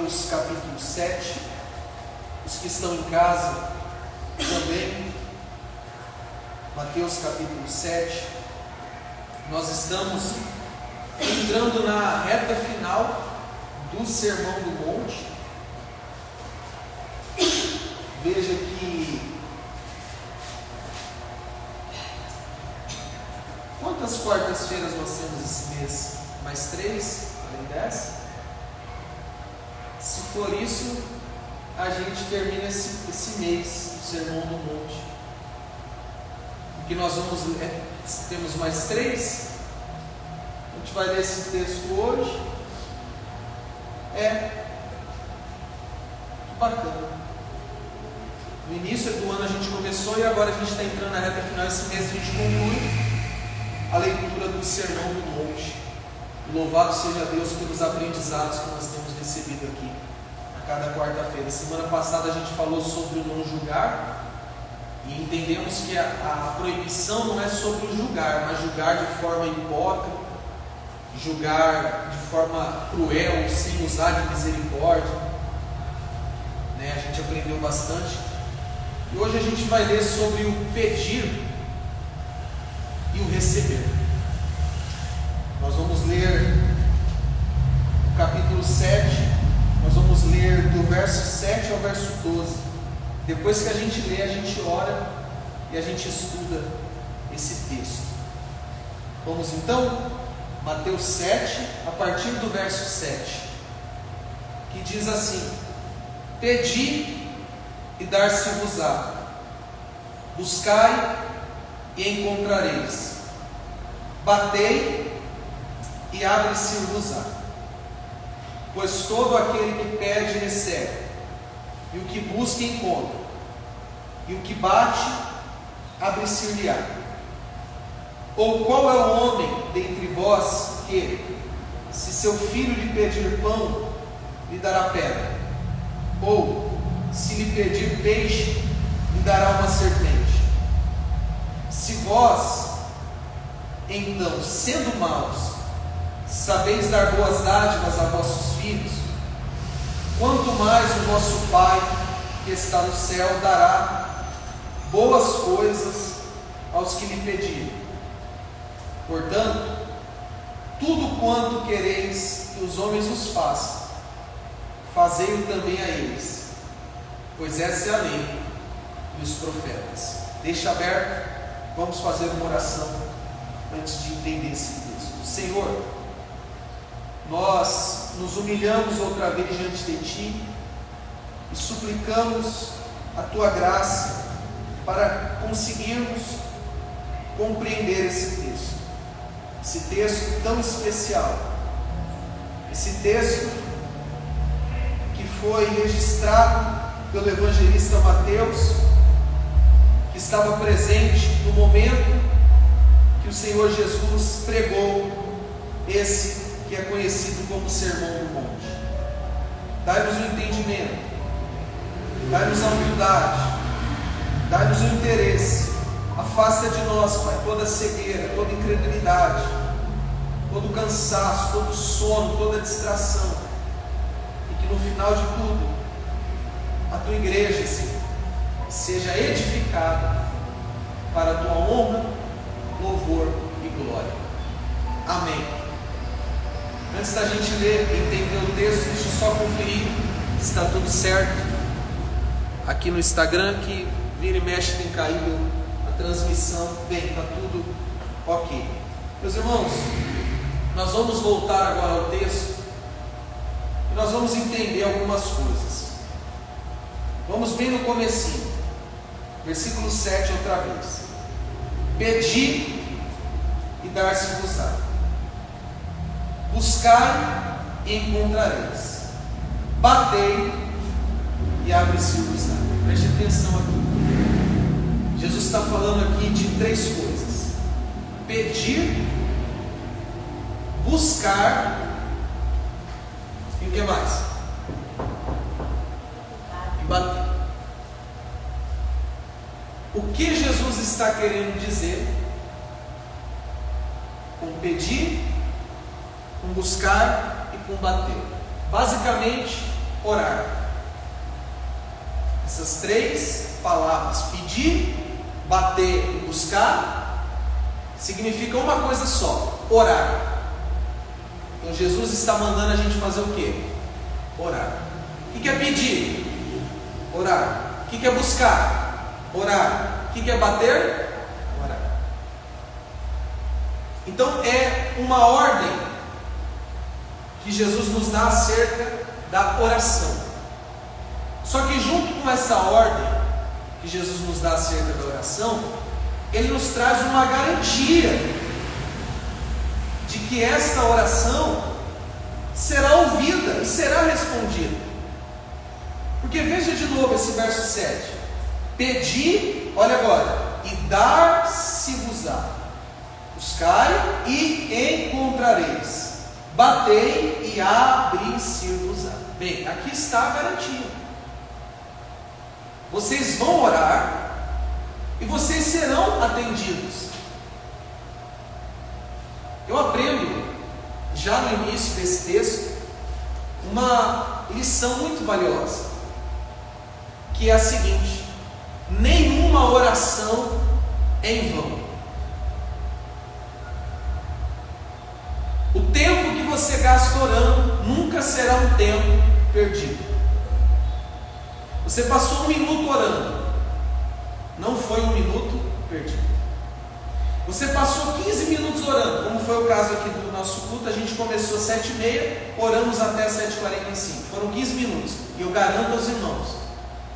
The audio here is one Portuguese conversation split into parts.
Mateus capítulo 7. Os que estão em casa também. Mateus capítulo 7. Nós estamos entrando na reta final do Sermão do Monte. Veja que quantas quartas-feiras nós temos esse mês? Mais 3? Além dessa? Se for isso, a gente termina esse mês do Sermão do Monte. O que nós vamos ler, temos mais 3. A gente vai ler esse texto hoje. Que bacana. No início do ano a gente começou e agora a gente está entrando na reta final. Esse mês a gente conclui a leitura do Sermão do Monte. Louvado seja Deus pelos aprendizados que nós temos recebido aqui a cada quarta-feira. Semana passada a gente falou sobre o não julgar e entendemos que a proibição não é sobre o julgar, mas julgar de forma hipócrita, julgar de forma cruel, sem usar de misericórdia. A gente aprendeu bastante. E hoje a gente vai ler sobre o pedir e o receber. Nós vamos ler o capítulo 7, nós vamos ler do verso 7 ao verso 12. Depois que a gente lê, a gente ora e a gente estuda esse texto. Vamos então, Mateus 7, a partir do verso 7, que diz assim: Pedi e dar-se-vos-á, buscai e encontrareis, batei e abre-se-vos-á. Pois todo aquele que pede recebe, e o que busca encontra, e o que bate abre-se-lhe-á. Ou qual é o homem dentre vós que, se seu filho lhe pedir pão, lhe dará pedra? Ou, se lhe pedir peixe, lhe dará uma serpente? Se vós, então, sendo maus, sabeis dar boas dádivas a vossos filhos, quanto mais o vosso Pai que está no céu dará boas coisas aos que lhe pedirem. Portanto, tudo quanto quereis que os homens vos façam, fazei-o também a eles, pois essa é a lei e os profetas. Deixa aberto, vamos fazer uma oração antes de entender esse texto. Senhor, nós nos humilhamos outra vez diante de Ti e suplicamos a Tua graça para conseguirmos compreender esse texto tão especial, esse texto que foi registrado pelo evangelista Mateus, que estava presente no momento que o Senhor Jesus pregou esse que é conhecido como Sermão do Monte. Dai-nos o entendimento, dai-nos a humildade, dai-nos o interesse. Afasta de nós, Pai, toda cegueira, toda incredulidade, todo cansaço, todo sono, toda distração. E que no final de tudo, a Tua igreja, Senhor, seja edificada para a Tua honra, louvor e glória. Amém. Antes da gente ler e entender o texto, deixa eu só conferir se está tudo certo aqui no Instagram, que vira e mexe tem caído a transmissão. Bem, está tudo ok. Meus irmãos, nós vamos voltar agora ao texto e nós vamos entender algumas coisas. Vamos bem no comecinho, versículo 7 outra vez. Pedi e dar-se-vos-á, buscai e encontrareis, batei e abre-se-vos-á. Preste atenção aqui. Jesus está falando aqui de 3 coisas: pedir, buscar e o que mais? E bater. O que Jesus está querendo dizer com pedir, com buscar e com bater? Basicamente, orar. Essas três palavras, pedir, bater e buscar, significam uma coisa só: orar. Então Jesus está mandando a gente fazer o quê? Orar. O que é pedir? Orar. O que é buscar? Orar. O que é bater? Orar. Então é uma ordem que Jesus nos dá acerca da oração. Só que junto com essa ordem que Jesus nos dá acerca da oração, Ele nos traz uma garantia de que esta oração será ouvida e será respondida. Porque veja de novo esse verso 7: pedi, olha agora, e dar-se-vos-á, buscai e encontrareis, batei e abrir-se-vos-á. Bem, aqui está a garantia. Vocês vão orar e vocês serão atendidos. Eu aprendo, já no início desse texto, uma lição muito valiosa, que é a seguinte: nenhuma oração é em vão. O tempo que você gasta orando nunca será um tempo perdido. Você passou 1 minuto orando, não foi 1 minuto perdido. Você passou 15 minutos orando, como foi o caso aqui do nosso culto. A gente começou às 7h30, oramos até 7h45, foram 15 minutos, e eu garanto aos irmãos,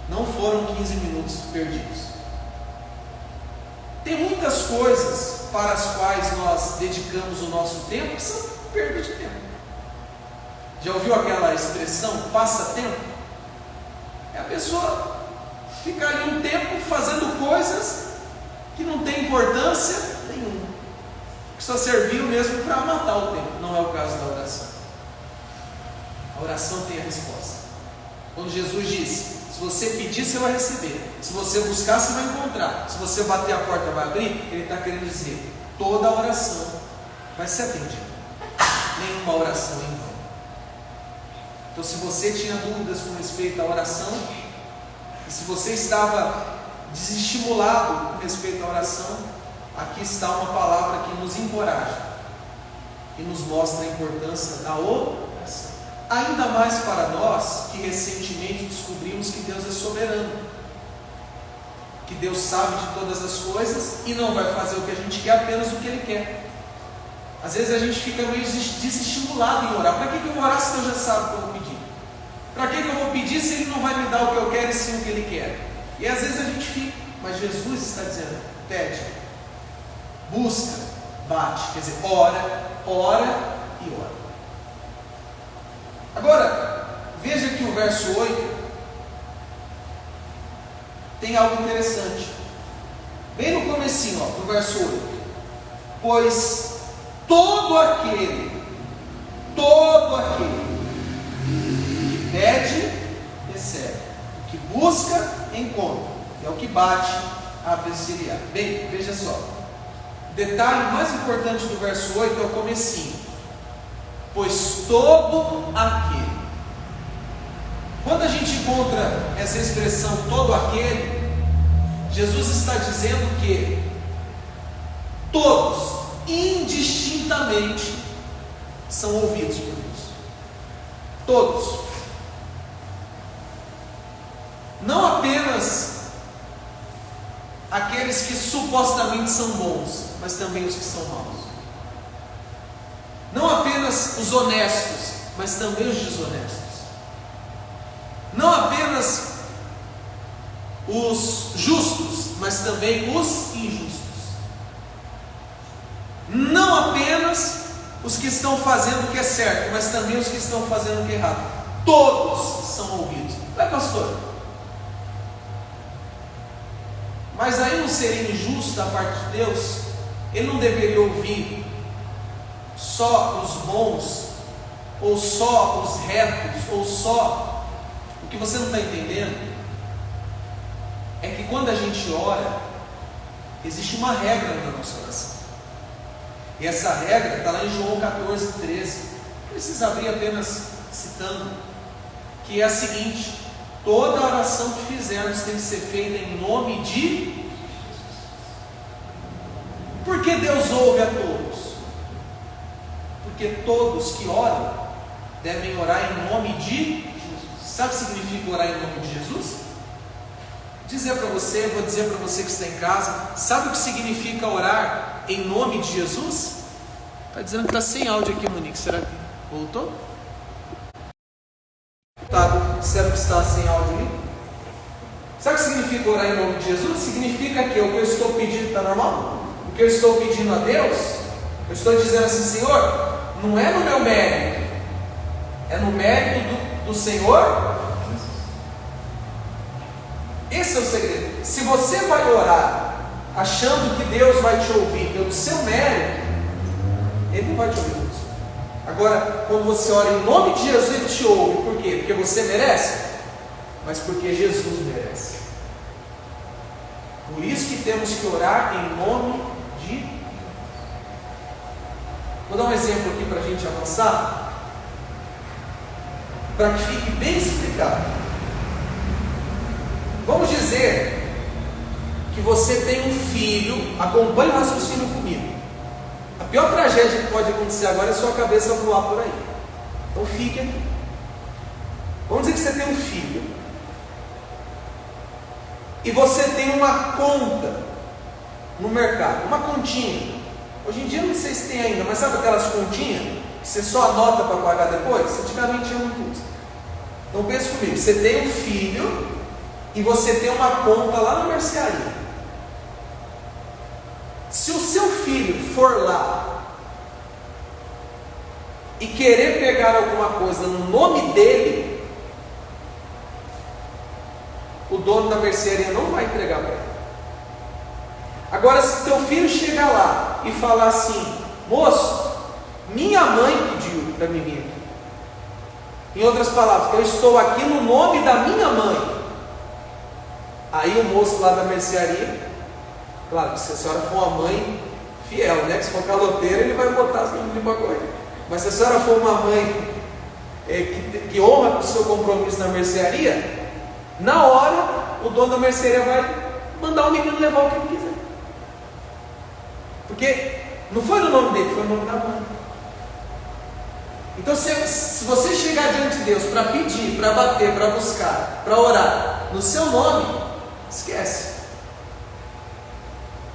não foram 15 minutos perdidos. Tem muitas coisas para as quais nós dedicamos o nosso tempo que são perda de tempo. Já ouviu aquela expressão, passa tempo? É a pessoa ficar ali um tempo fazendo coisas que não tem importância nenhuma, que só serviu mesmo para matar o tempo. Não é o caso da oração. A oração tem a resposta. Quando Jesus disse: se você pedir, você vai receber; se você buscar, você vai encontrar; se você bater a porta, vai abrir. Ele está querendo dizer: toda oração vai ser atendida. Nenhuma oração é em vão. Então, se você tinha dúvidas com respeito à oração, e se você estava desestimulado com respeito à oração, aqui está uma palavra que nos encoraja e nos mostra a importância da oração. Ainda mais para nós que recentemente descobrimos que Deus é soberano, que Deus sabe de todas as coisas e não vai fazer o que a gente quer, apenas o que Ele quer. Às vezes a gente fica meio desestimulado em orar. Para que eu vou orar se Deus já sabe o que eu vou pedir? Para que eu vou pedir se Ele não vai me dar o que eu quero e sim o que Ele quer? E às vezes a gente fica, mas Jesus está dizendo: pede, busca, bate. Quer dizer, ora e ora. Agora, veja que o verso 8 tem algo interessante. Bem no comecinho, do verso 8: pois todo aquele que pede, recebe; o que busca, encontra; e ao que bate, abre-se-lhe-á. Bem, veja só, o detalhe mais importante do verso 8 é o comecinho: pois todo aquele. Quando a gente encontra essa expressão todo aquele, Jesus está dizendo que todos, indistintamente, são ouvidos por Deus. Todos. Não apenas aqueles que supostamente são bons, mas também os que são maus. Não apenas os honestos, mas também os desonestos. Não apenas os justos, mas também os injustos. Não apenas os que estão fazendo o que é certo, mas também os que estão fazendo o que é errado. Todos são ouvidos. Ué, pastor, mas aí não seria injusto da parte de Deus? Ele não deveria ouvir só os bons, ou só os retos, ou só... O que você não está entendendo é que quando a gente ora, existe uma regra na nossa oração. E essa regra está lá em João 14:13. Precisa abrir apenas citando. que é a seguinte: toda oração que fizermos tem que ser feita em nome de... Por que Deus ouve a todos? Porque todos que oram devem orar em nome de Jesus. Sabe o que significa orar em nome de Jesus? Vou dizer para você que está em casa, sabe o que significa orar em nome de Jesus? Está dizendo que está sem áudio aqui, Monique, será que voltou? Tá, disseram que está sem áudio ali. Sabe o que significa orar em nome de Jesus? Significa que o que eu estou pedindo está normal? O que eu estou pedindo a Deus, eu estou dizendo assim: Senhor, não é no meu mérito, é no mérito do Senhor. Esse é o segredo. Se você vai orar achando que Deus vai te ouvir pelo seu mérito, Ele não vai te ouvir. Agora, quando você ora em nome de Jesus, Ele te ouve. Por quê? Porque você merece? Mas porque Jesus merece. Por isso que temos que orar em nome de... Vou dar um exemplo aqui para a gente avançar, para que fique bem explicado. Vamos dizer que você tem um filho, acompanhe o raciocínio comigo. A pior tragédia que pode acontecer agora é sua cabeça voar por aí. Então fique aqui. Vamos dizer que você tem um filho, e você tem uma conta no mercado, uma continha. Hoje em dia não sei se tem ainda, mas sabe aquelas continhas que você só anota para pagar depois? Antigamente tinha muito isso. Então pense comigo, você tem um filho e você tem uma conta lá na mercearia. Se o seu filho for lá e querer pegar alguma coisa no nome dele, o dono da mercearia não vai entregar para ele. Agora, se teu filho chegar lá e falar assim: moço, minha mãe pediu para mim vir aqui. Em outras palavras, eu estou aqui no nome da minha mãe. Aí o moço lá da mercearia, claro que se a senhora for uma mãe fiel, né? Se for caloteira, ele vai botar as coisas de bagulho. Mas se a senhora for uma mãe que honra o seu compromisso na mercearia, na hora o dono da mercearia vai mandar o menino levar o que ele quiser. Porque não foi no nome dele, foi no nome da mãe. Então se você chegar diante de Deus para pedir, para bater, para buscar, para orar no seu nome, esquece.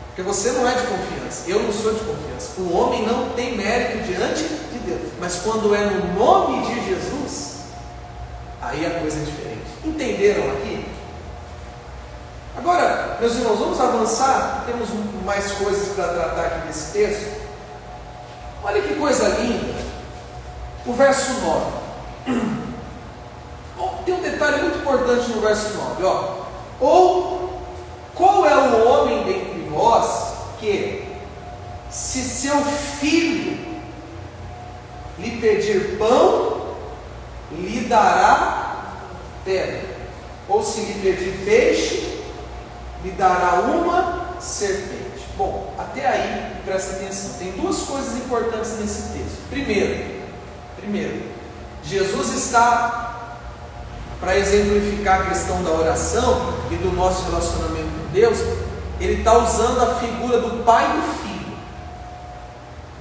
Porque você não é de confiança, eu não sou de confiança. O homem não tem mérito diante de Deus. Mas quando é no nome de Jesus, aí a coisa é diferente. Entenderam aqui? Agora, meus irmãos, vamos avançar. Temos mais coisas para tratar aqui nesse texto. Olha que coisa linda. O verso 9. Tem um detalhe muito importante no verso 9. Ou, qual é o homem dentre vós que, se seu filho lhe pedir pão, lhe dará pedra? Ou se lhe pedir peixe, lhe dará uma serpente? Bom, até aí, presta atenção. Tem duas coisas importantes nesse texto. Primeiro, Jesus está, para exemplificar a questão da oração e do nosso relacionamento com Deus, Ele está usando a figura do pai e do filho.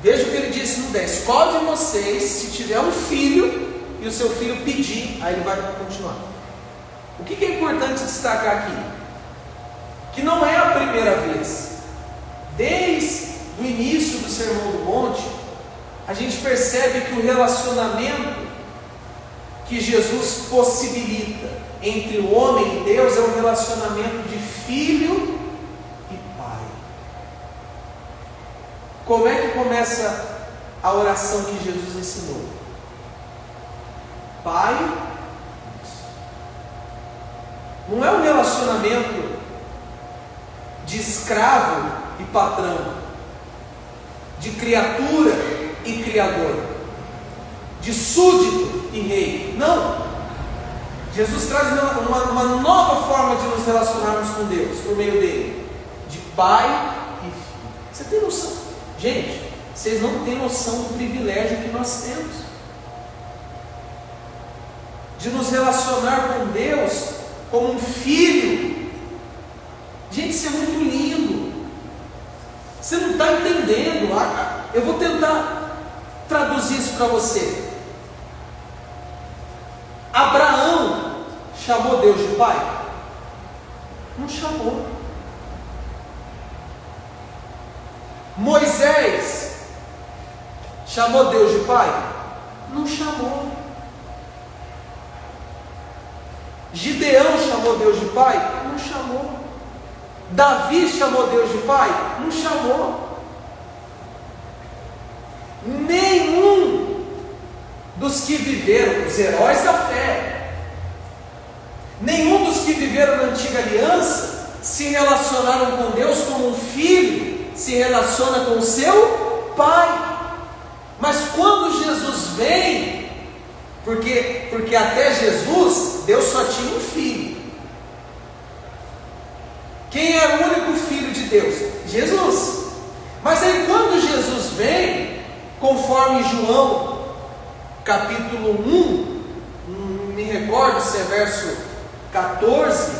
Veja o que Ele disse no 10: qual de vocês, se tiver um filho e o seu filho pedir, aí ele vai continuar. O que é importante destacar aqui? Que não é a primeira vez. Desde o início do Sermão do Monte, a gente percebe que o relacionamento que Jesus possibilita entre o homem e Deus é um relacionamento de filho e pai. Como é que começa a oração que Jesus ensinou? Pai. Não é um relacionamento de escravo e patrão, de criatura e criador, de súdito e rei. Não. Jesus traz uma nova forma de nos relacionarmos com Deus por meio dele, de pai e filho. Você tem noção? Gente, vocês não têm noção do privilégio que nós temos de nos relacionar com Deus como um filho. Gente, isso é muito lindo. Você não está entendendo. Eu vou tentar traduzir isso para você. Abraão chamou Deus de pai? Não chamou. Moisés chamou Deus de pai? Não chamou. Gideão chamou Deus de pai? Não chamou. Davi chamou Deus de pai? Não chamou. Nenhum dos que viveram, os heróis da fé, nenhum dos que viveram na antiga aliança se relacionaram com Deus como um filho se relaciona com o seu pai. Mas quando Jesus vem, porque até Jesus, Deus só tinha um filho. Quem era o único filho de Deus? Jesus. Mas aí quando Jesus vem, conforme João capítulo 1, não me recordo se é verso 14,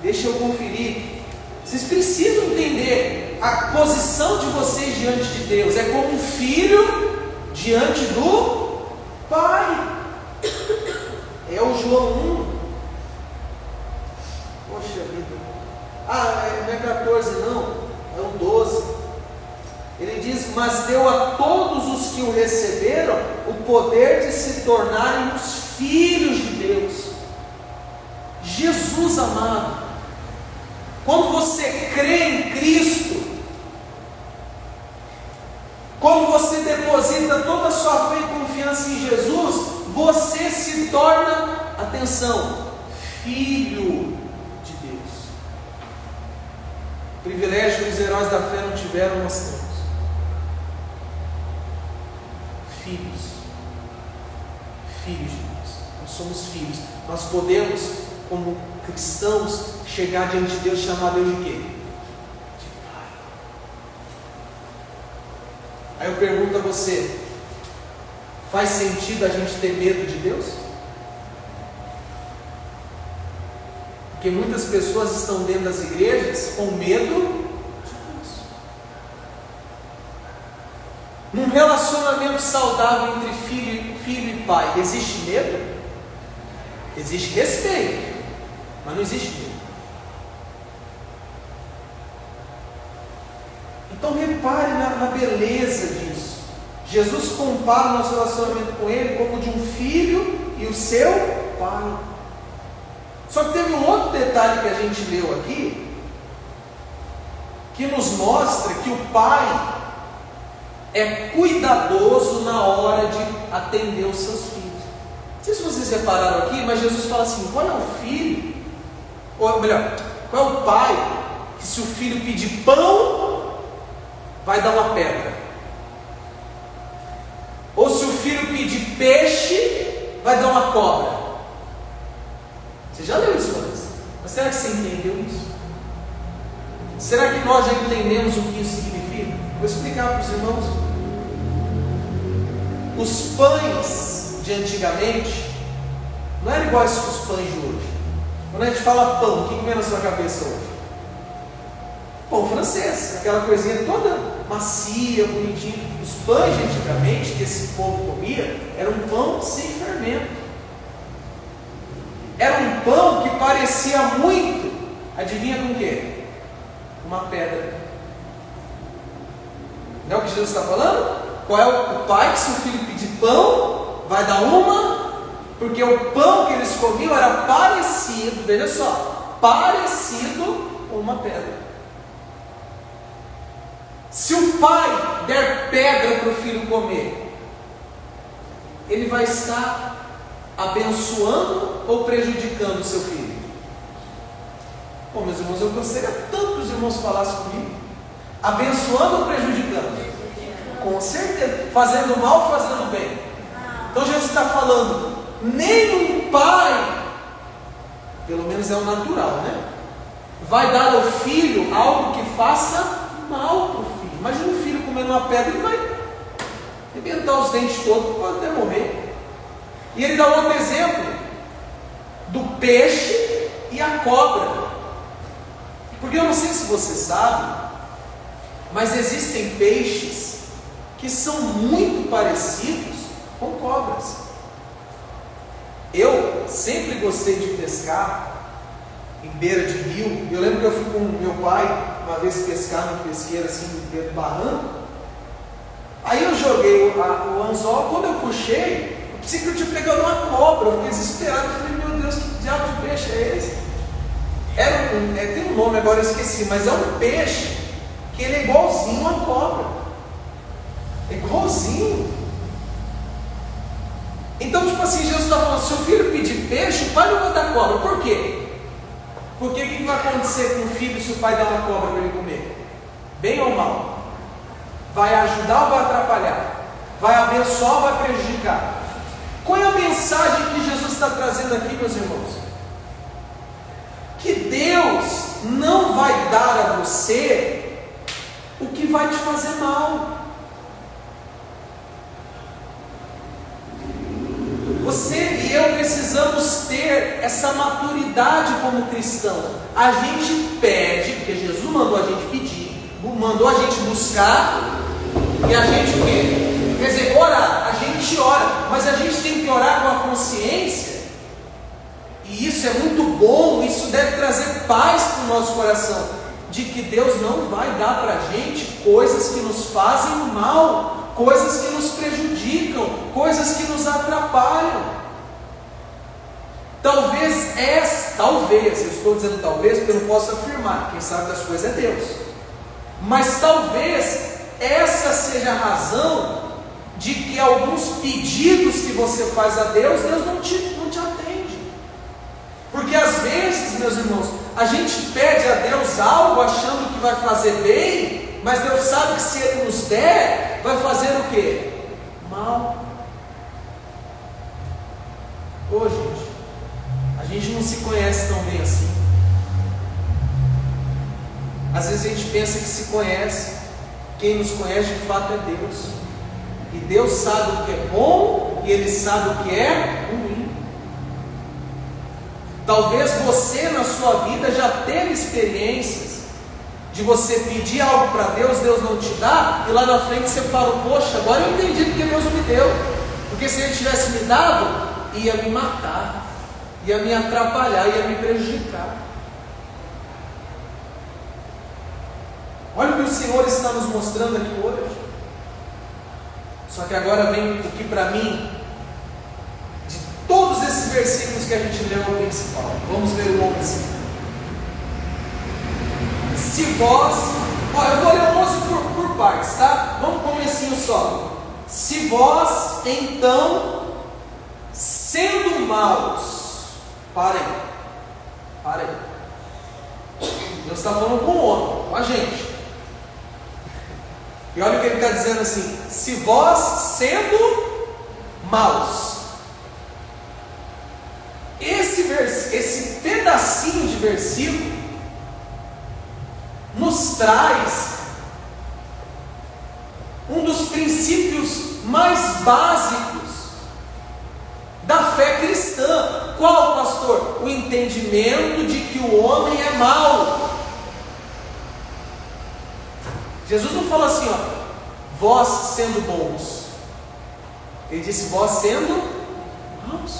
deixa eu conferir. Vocês precisam entender a posição de vocês diante de Deus. É como um filho diante do pai. É o João 1. Poxa vida. Não é 14 não, é o 12. Ele diz: mas deu a todos os que o receberam o poder de se tornarem os filhos de Deus. Jesus amado, quando você crê em Cristo, quando você deposita toda a sua fé e confiança em Jesus, você se torna, atenção, filho de Deus. O privilégio que os heróis da fé não tiveram, nós temos. Filhos de Deus. Nós somos filhos. Nós podemos, como cristãos, chegar diante de Deus e chamar Deus de quê? De pai. Aí eu pergunto a você: faz sentido a gente ter medo de Deus? Porque muitas pessoas estão dentro das igrejas com medo. Num relacionamento saudável entre filho e pai, existe medo? Existe respeito, mas não existe medo. Então repare na beleza disso. Jesus compara o nosso relacionamento com Ele como de um filho e o seu pai. Só que teve um outro detalhe que a gente leu aqui, que nos mostra que o pai é cuidadoso na hora de atender os seus filhos. Não sei se vocês repararam aqui, mas Jesus fala assim: qual é o filho, ou melhor, qual é o pai que se o filho pedir pão, vai dar uma pedra? Ou se o filho pedir peixe, vai dar uma cobra? Você já leu isso antes? Mas será que você entendeu isso? Será que nós já entendemos o que isso significa? Vou explicar para os irmãos. Os pães de antigamente não eram iguais aos pães de hoje. Quando a gente fala pão, o que vem na sua cabeça hoje? Pão francês, aquela coisinha toda macia, bonitinha. Os pães de antigamente, que esse povo comia, era um pão sem fermento. Era um pão que parecia muito, adivinha com o quê? Uma pedra. Não é o que Jesus está falando? Qual é o pai que se o filho pedir pão, vai dar uma? Porque o pão que eles comiam era parecido, veja só, parecido com uma pedra. Se o pai der pedra para o filho comer, ele vai estar abençoando ou prejudicando o seu filho? Bom, meus irmãos, eu gostaria tanto que os irmãos falassem comigo. Abençoando ou prejudicando? Com certeza. Fazendo mal ou fazendo bem? Então Jesus está falando, nenhum pai, pelo menos é o natural, né? Vai dar ao filho algo que faça mal para o filho. Imagina um filho comendo uma pedra, ele vai arrebentar os dentes todos, pode até morrer. E ele dá um outro exemplo do peixe e a cobra. Porque eu não sei se você sabe, mas existem peixes que são muito parecidos com cobras. Eu sempre gostei de pescar em beira de rio. Eu lembro que eu fui com meu pai uma vez pescar num pesqueiro assim, dentro do barranco. Aí eu joguei o anzol. Quando eu puxei, eu pensei que eu tinha pegado uma cobra. Eu fiquei desesperado. Eu falei, meu Deus, que diabo de peixe é esse? Tem um nome agora, eu esqueci, mas é um peixe que ele é igualzinho a cobra. É igualzinho. Então, tipo assim, Jesus está falando, se o filho pedir peixe, o pai não vai dar cobra. Por quê? Porque o que vai acontecer com o filho se o pai der uma cobra para ele comer? Bem ou mal? Vai ajudar ou vai atrapalhar? Vai abençoar ou vai prejudicar? Qual é a mensagem que Jesus está trazendo aqui, meus irmãos? Que Deus não vai dar a você o que vai te fazer mal. Você e eu precisamos ter essa maturidade como cristão. A gente pede, porque Jesus mandou a gente pedir, mandou a gente buscar, e a gente o quê? Quer dizer, orar. A gente ora, mas a gente tem que orar com a consciência, e isso é muito bom, isso deve trazer paz para o nosso coração, de que Deus não vai dar para a gente coisas que nos fazem mal, coisas que nos prejudicam, coisas que nos atrapalham. Talvez, eu estou dizendo talvez, porque eu não posso afirmar, quem sabe das coisas é Deus, mas talvez essa seja a razão de que alguns pedidos que você faz a Deus, Deus não te atende. Porque às vezes, meus irmãos, a gente pede a Deus algo achando que vai fazer bem, mas Deus sabe que se Ele nos der, vai fazer o quê? Mal. Ô gente, a gente não se conhece tão bem assim. Às vezes a gente pensa que se conhece. Quem nos conhece de fato é Deus. E Deus sabe o que é bom e Ele sabe o que é ruim. Talvez você na sua vida já teve experiências de você pedir algo para Deus, Deus não te dá, e lá na frente você fala, poxa, agora eu entendi porque Deus não me deu. Porque se Ele tivesse me dado, ia me matar, ia me atrapalhar, ia me prejudicar. Olha o que o Senhor está nos mostrando aqui hoje. Só que agora vem o que para mim, de todos esses versículos que a gente leu, é o principal. Vamos ver o 11. Se vós, eu vou ler o 11 por partes, tá? Vamos com um comecinho só. Se vós, então, sendo maus, parem. Deus está falando com o homem, com a gente. E olha o que ele está dizendo assim: se vós sendo maus. Esse pedacinho de versículo nos traz um dos princípios mais básicos da fé cristã. Qual, pastor? O entendimento de que o homem é mau. Jesus não falou assim, vós sendo bons. Ele disse, vós sendo maus.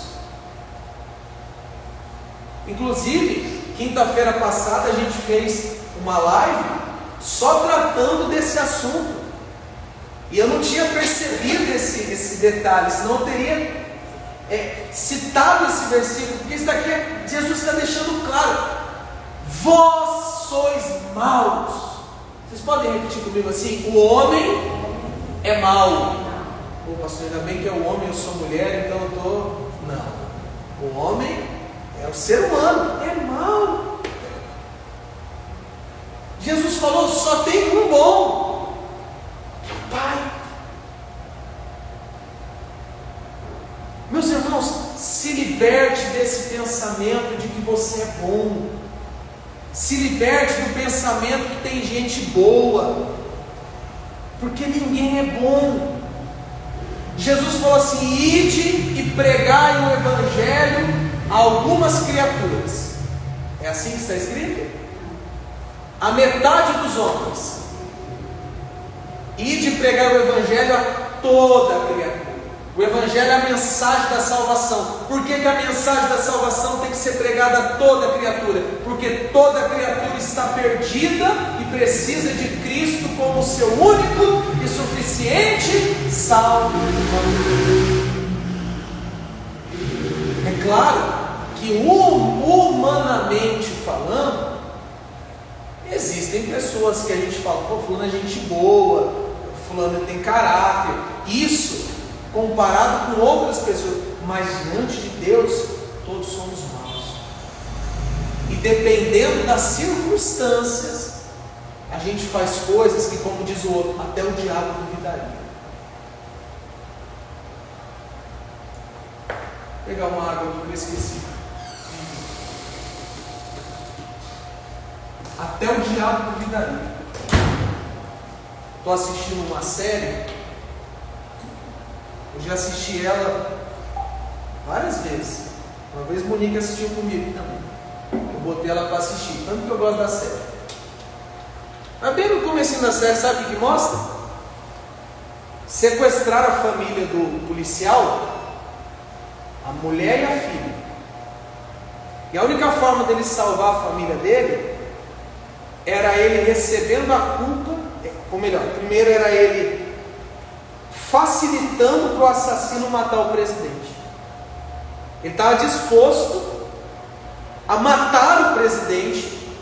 Inclusive, quinta-feira passada a gente fez uma live só tratando desse assunto. E eu não tinha percebido esse detalhe, senão eu teria citado esse versículo, porque isso daqui Jesus está deixando claro: vós sois maus. Vocês podem repetir comigo assim? O homem é mau. Pô, pastor, ainda bem que é o homem, eu sou mulher, então eu estou. Não. O homem é o ser humano, é mau. Jesus falou: só tem um bom, que é o Pai. Meus irmãos, se liberte desse pensamento de que você é bom. Se liberte do pensamento que tem gente boa, porque ninguém é bom. Jesus falou assim: ide e pregai o Evangelho a algumas criaturas. É assim que está escrito? A metade dos homens. Ide e pregai o Evangelho a toda criatura. O Evangelho é a mensagem da salvação. Por que a mensagem da salvação tem que ser pregada a toda criatura? Porque toda criatura está perdida e precisa de Cristo como seu único e suficiente Salvador. É claro que humanamente falando, existem pessoas que a gente fala: pô, fulano é gente boa, fulano tem caráter. Isso comparado com outras pessoas, mas diante de Deus todos somos maus, e dependendo das circunstâncias a gente faz coisas que, como diz o outro, até o diabo duvidaria. Vou pegar uma água aqui que eu esqueci. Até o diabo duvidaria. Estou assistindo uma série. Eu já assisti ela várias vezes. Uma vez Monique assistiu comigo também. Eu botei ela para assistir, tanto que eu gosto da série. Mas bem no comecinho da série, sabe o que mostra? Sequestraram a família do policial, a mulher e a filha. E a única forma dele salvar a família dele era ele recebendo a culpa, ou melhor, primeiro era ele facilitando para o assassino matar o presidente. Ele estava disposto a matar o presidente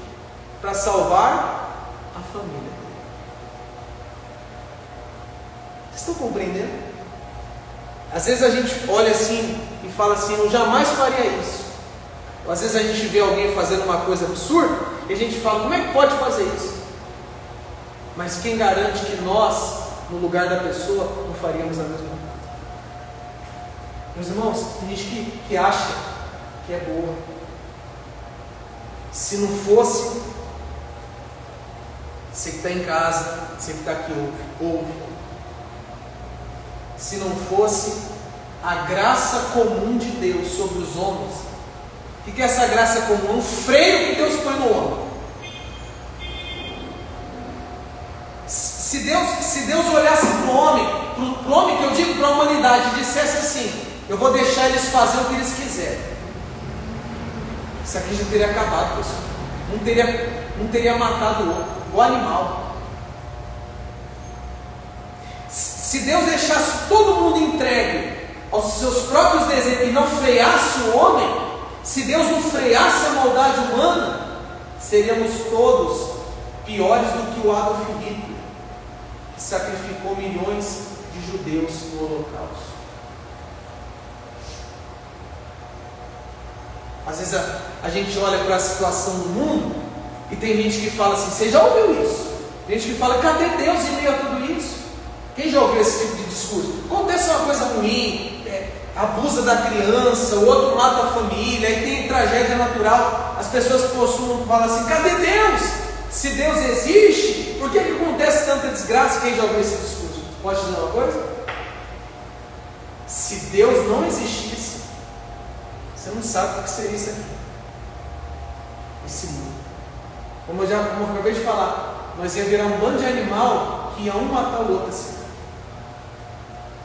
para salvar a família dele. Vocês estão compreendendo? Às vezes a gente olha assim e fala assim: eu jamais faria isso. Ou às vezes a gente vê alguém fazendo uma coisa absurda e a gente fala: como é que pode fazer isso? Mas quem garante que nós, no lugar da pessoa, não faríamos a mesma coisa? Meus irmãos, tem gente que acha que é boa. Se não fosse, você que está em casa, você que está aqui ouve. Se não fosse a graça comum de Deus sobre os homens. O que é essa graça comum? Um freio que Deus põe no homem. Se Deus olhasse para o homem que eu digo para a humanidade, e dissesse assim: eu vou deixar eles fazer o que eles quiserem, isso aqui já teria acabado, pessoal. Não teria matado o animal. Se Deus deixasse todo mundo entregue aos seus próprios desejos e não freasse o homem, se Deus não freasse a maldade humana, seríamos todos piores do que o Adolf Hitler, que sacrificou milhões de judeus no Holocausto. Às vezes a gente olha para a situação do mundo e tem gente que fala assim: você já ouviu isso? Tem gente que fala: cadê Deus em meio a tudo isso? Quem já ouviu esse tipo de discurso? Acontece uma coisa ruim, abusa da criança, o outro mata a família, aí tem tragédia natural. As pessoas costumam falar assim: cadê Deus? Se Deus existe, por que acontece tanta desgraça? Quem já ouviu esse discurso? Pode dizer uma coisa? Se Deus não existisse, você não sabe o que seria isso aqui, esse mundo. Como eu acabei de falar, nós ia virar um bando de animal que ia um matar o outro assim.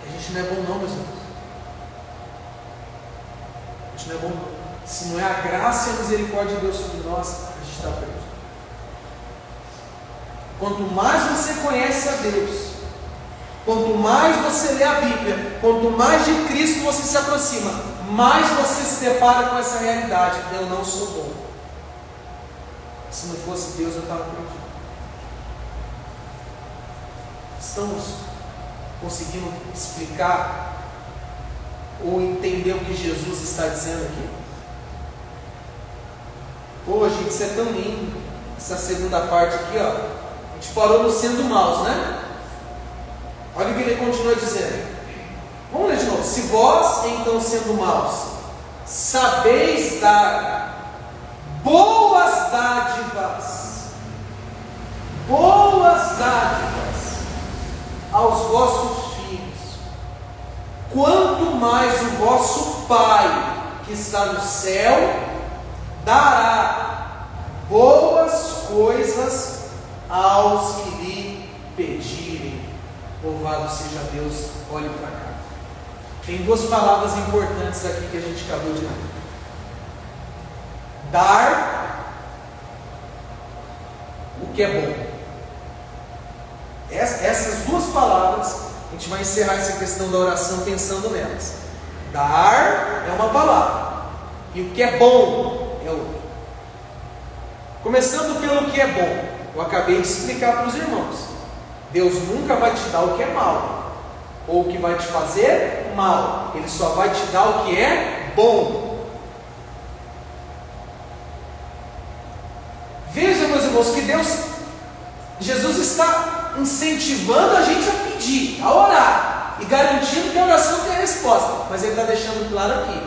A gente não é bom não, meus irmãos. A gente não é bom não. Se não é a graça e a misericórdia de Deus sobre nós, a gente está perdido. Quanto mais você conhece a Deus, quanto mais você lê a Bíblia, quanto mais de Cristo você se aproxima, mais você se depara com essa realidade: eu não sou bom. Se não fosse Deus, eu estava perdido. Estamos conseguindo explicar ou entender o que Jesus está dizendo aqui? Pô, gente, isso é tão lindo. Essa segunda parte aqui, ó, a gente parou no sendo maus, né? Olha o que ele continua dizendo. Vamos ler de novo. Se vós, então, sendo maus, sabeis dar boas dádivas aos vossos filhos, quanto mais o vosso Pai que está no céu dará boas coisas aos que lhe pedirem. Louvado seja Deus. Olhe para cá. Tem duas palavras importantes aqui que a gente acabou de ler: dar o que é bom. Essas duas palavras, a gente vai encerrar essa questão da oração pensando nelas. Dar é uma palavra, e o que é bom é outra. Começando pelo que é bom, eu acabei de explicar para os irmãos: Deus nunca vai te dar o que é mal, ou o que vai te fazer mal. Ele só vai te dar o que é bom. Veja, meus irmãos, que Jesus está incentivando a gente a pedir, a orar, e garantindo que a oração tem a resposta. Mas Ele está deixando claro aqui: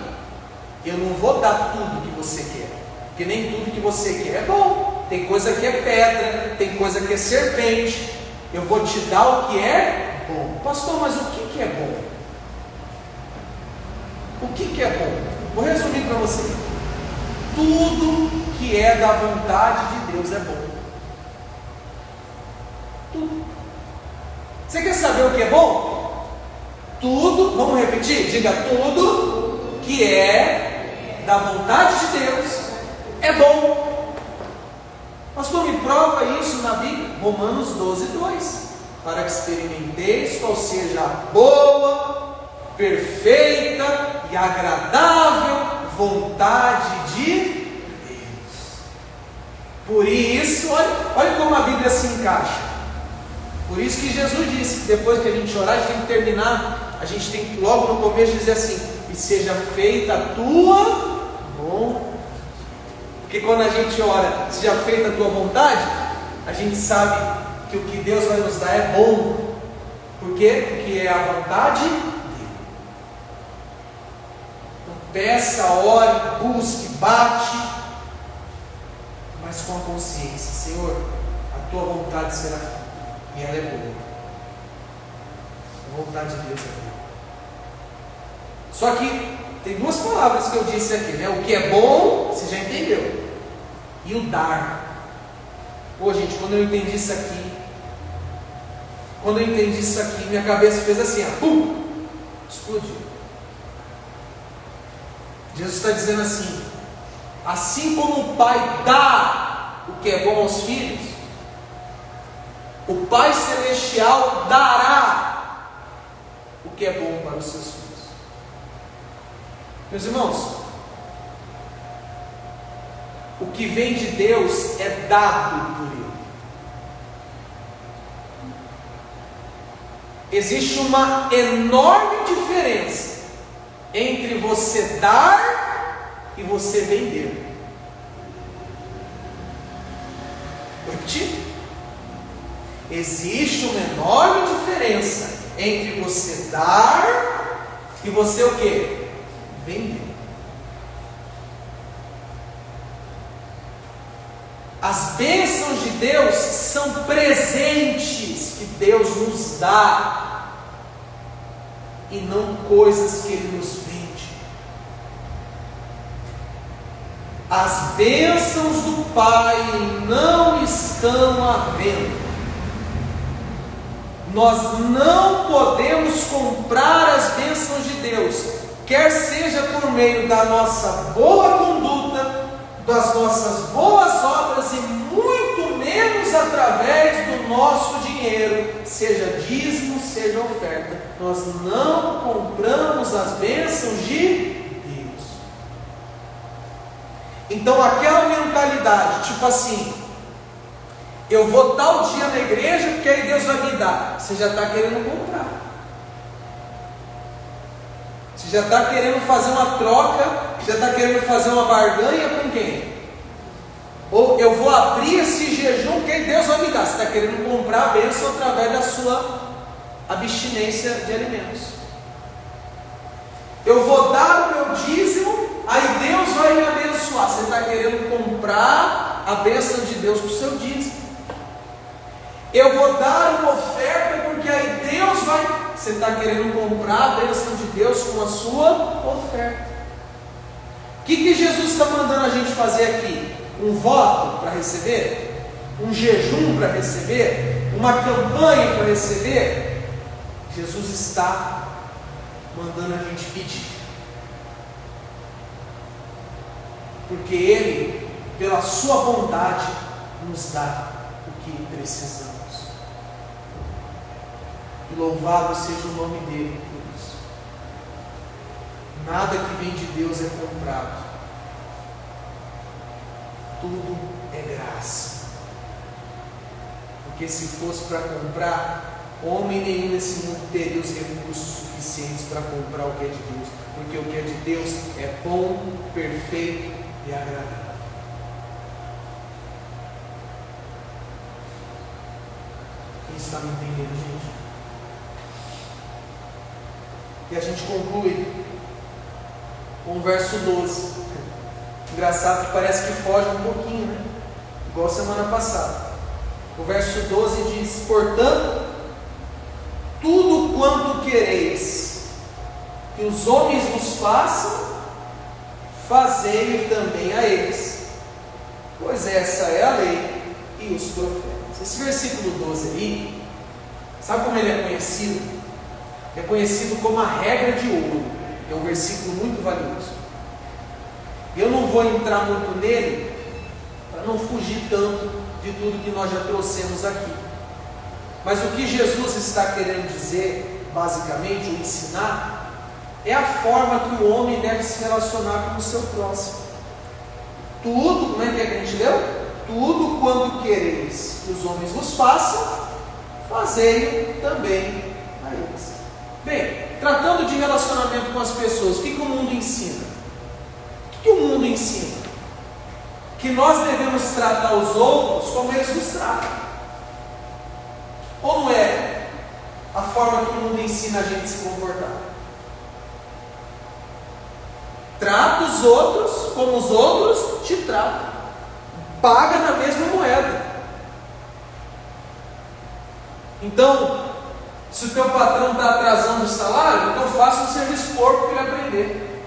eu não vou dar tudo que você quer, porque nem tudo que você quer é bom. Tem coisa que é pedra, tem coisa que é serpente. Eu vou te dar o que é bom. Pastor, mas o que é bom? O que é bom? Vou resumir para você: tudo que é da vontade de Deus é bom. Tudo. Você quer saber o que é bom? Tudo, vamos repetir? Diga: tudo que é da vontade de Deus é bom. Pastor, me prova isso na Bíblia. Romanos 12:2: para que experimenteis qual seja a boa, perfeita e agradável vontade de Deus. Por isso, olha como a Bíblia se encaixa. Por isso que Jesus disse que depois que a gente orar, a gente tem que terminar, a gente tem que logo no começo dizer assim: e seja feita a tua vontade. Porque quando a gente ora, seja feita a tua vontade, a gente sabe que o que Deus vai nos dar é bom. Por quê? Porque é a vontade dele. Então peça, ore, busque, bate, mas com a consciência: Senhor, a tua vontade será feita. E ela é boa. A vontade de Deus é boa. Só que tem duas palavras que eu disse aqui, né? O que é bom, você já entendeu. E o dar. Pô, gente, quando eu entendi isso aqui, minha cabeça fez assim, ó, pum! Explodiu. Jesus está dizendo assim como o Pai dá o que é bom aos filhos, o Pai Celestial dará o que é bom para os seus filhos. Meus irmãos, o que vem de Deus é dado por Ele. Existe uma enorme diferença entre você dar e você vender. Vou repetir. Existe uma enorme diferença entre você dar e você o quê? Vender. As bênçãos de Deus são presentes que Deus nos dá e não coisas que Ele nos vende. As bênçãos do Pai não estão à venda. Nós não podemos comprar as bênçãos de Deus, quer seja por meio da nossa boa conduta, das nossas boas obras e muito menos através do nosso dinheiro, seja dízimo, seja oferta. Nós não compramos as bênçãos de Deus. Então aquela mentalidade, tipo assim: eu vou tal dia na igreja porque aí Deus vai me dar. Você já está querendo comprar. Você já está querendo fazer uma troca, já está querendo fazer uma barganha com quem? Ou eu vou abrir esse jejum porque aí Deus vai me dar. Você está querendo comprar a bênção através da sua abstinência de alimentos. Eu vou dar o meu dízimo, aí Deus vai me abençoar. Você está querendo comprar a bênção de Deus com o seu dízimo. Eu vou dar uma oferta porque porque aí Deus vai. Você está querendo comprar a bênção de Deus com a sua oferta. O que Jesus está mandando a gente fazer aqui? Um voto para receber? Um jejum para receber? Uma campanha para receber? Jesus está mandando a gente pedir. Porque Ele, pela sua bondade, nos dá o que precisamos. E louvado seja o nome dele por isso. Nada que vem de Deus é comprado. Tudo é graça. Porque se fosse para comprar, homem nenhum nesse mundo teria os recursos suficientes para comprar o que é de Deus. Porque o que é de Deus é bom, perfeito e agradável. Quem está me entendendo, gente? E a gente conclui com o verso 12. Engraçado que parece que foge um pouquinho, né? Igual semana passada. O verso 12 diz: portanto, tudo quanto quereis que os homens vos façam, fazei também a eles, pois essa é a lei e os profetas. Esse versículo 12 aí, sabe como ele é conhecido? É conhecido como a regra de ouro. É um versículo muito valioso. Eu não vou entrar muito nele para não fugir tanto de tudo que nós já trouxemos aqui. Mas o que Jesus está querendo dizer, basicamente, ou ensinar, é a forma que o homem deve se relacionar com o seu próximo. Tudo, como é que a gente leu? Tudo quanto quereis que os homens vos façam, fazei também a eles. Bem, tratando de relacionamento com as pessoas, o que o mundo ensina? O que o mundo ensina? Que nós devemos tratar os outros como eles nos tratam. Ou não é a forma que o mundo ensina a gente se comportar? Trata os outros como os outros te tratam. Paga na mesma moeda. Então, se o teu patrão está atrasando o salário, então faça um serviço porco para ele aprender.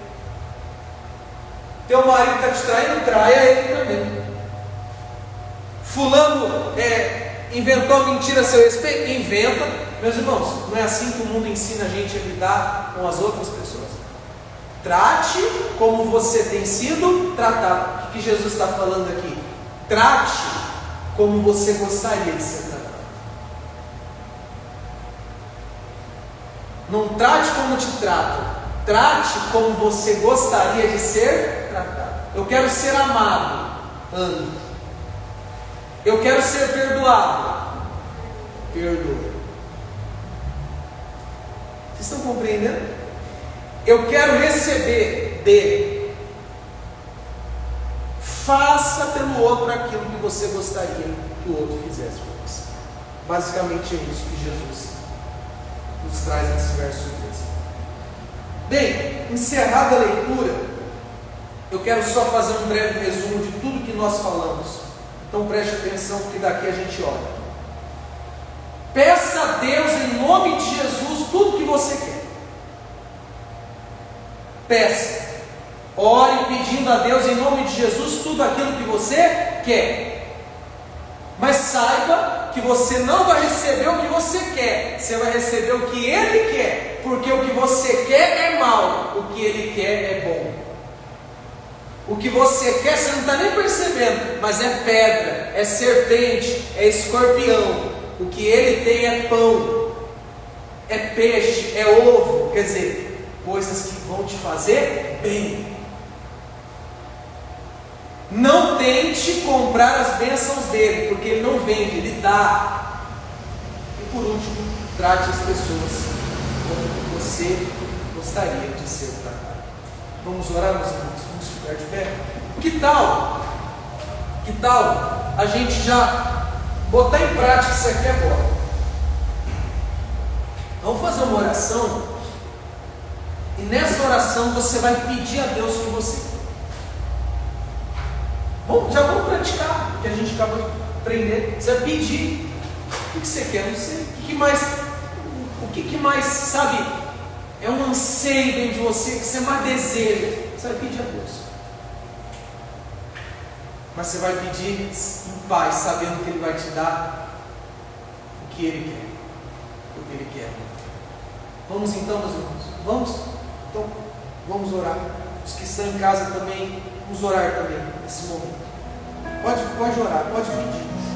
Teu marido está te traindo, traia ele também. Fulano inventou uma mentira a seu respeito, inventa. Meus irmãos, não é assim que o mundo ensina a gente a lidar com as outras pessoas. Trate como você tem sido tratado. O que Jesus está falando aqui? Trate como você gostaria de ser tratado. Não trate como te tratam, trate como você gostaria de ser tratado. Eu quero ser amado, ame. Eu quero ser perdoado, perdoe. Vocês estão compreendendo? Eu quero receber, dê. Faça pelo outro aquilo que você gostaria que o outro fizesse por você. Basicamente é isso que Jesus nos traz nesse verso 13. Bem, encerrada a leitura, eu quero só fazer um breve resumo de tudo que nós falamos. Então preste atenção, que daqui a gente ora. Peça a Deus em nome de Jesus tudo que você quer. Peça. Ore pedindo a Deus em nome de Jesus tudo aquilo que você quer. Mas saiba que você não vai receber o que você quer. Você vai receber o que Ele quer. Porque o que você quer é mal. O que Ele quer é bom. O que você quer você não está nem percebendo. Mas é pedra, é serpente, é escorpião. O que Ele tem é pão, é peixe, é ovo. Quer dizer, coisas que vão te fazer bem. Não tente comprar as bênçãos dele, porque ele não vende, ele dá. E por último, trate as pessoas como você gostaria de ser tratado. Vamos orar, meus irmãos? Vamos ficar de pé? Que tal a gente já botar em prática isso aqui agora? Vamos fazer uma oração, e nessa oração você vai pedir a Deus o que você quer. Bom, já vamos praticar o que a gente acabou de aprender. Você vai pedir o que você quer, não sei. O que mais que mais, sabe, é um anseio dentro de você, que você mais deseja? Você vai pedir a Deus. Mas você vai pedir em paz, sabendo que Ele vai te dar o que Ele quer. O que Ele quer. Vamos então, meus irmãos? Vamos? Então, vamos orar. Os que estão em casa também, vamos orar também nesse momento. Pode orar, pode pedir.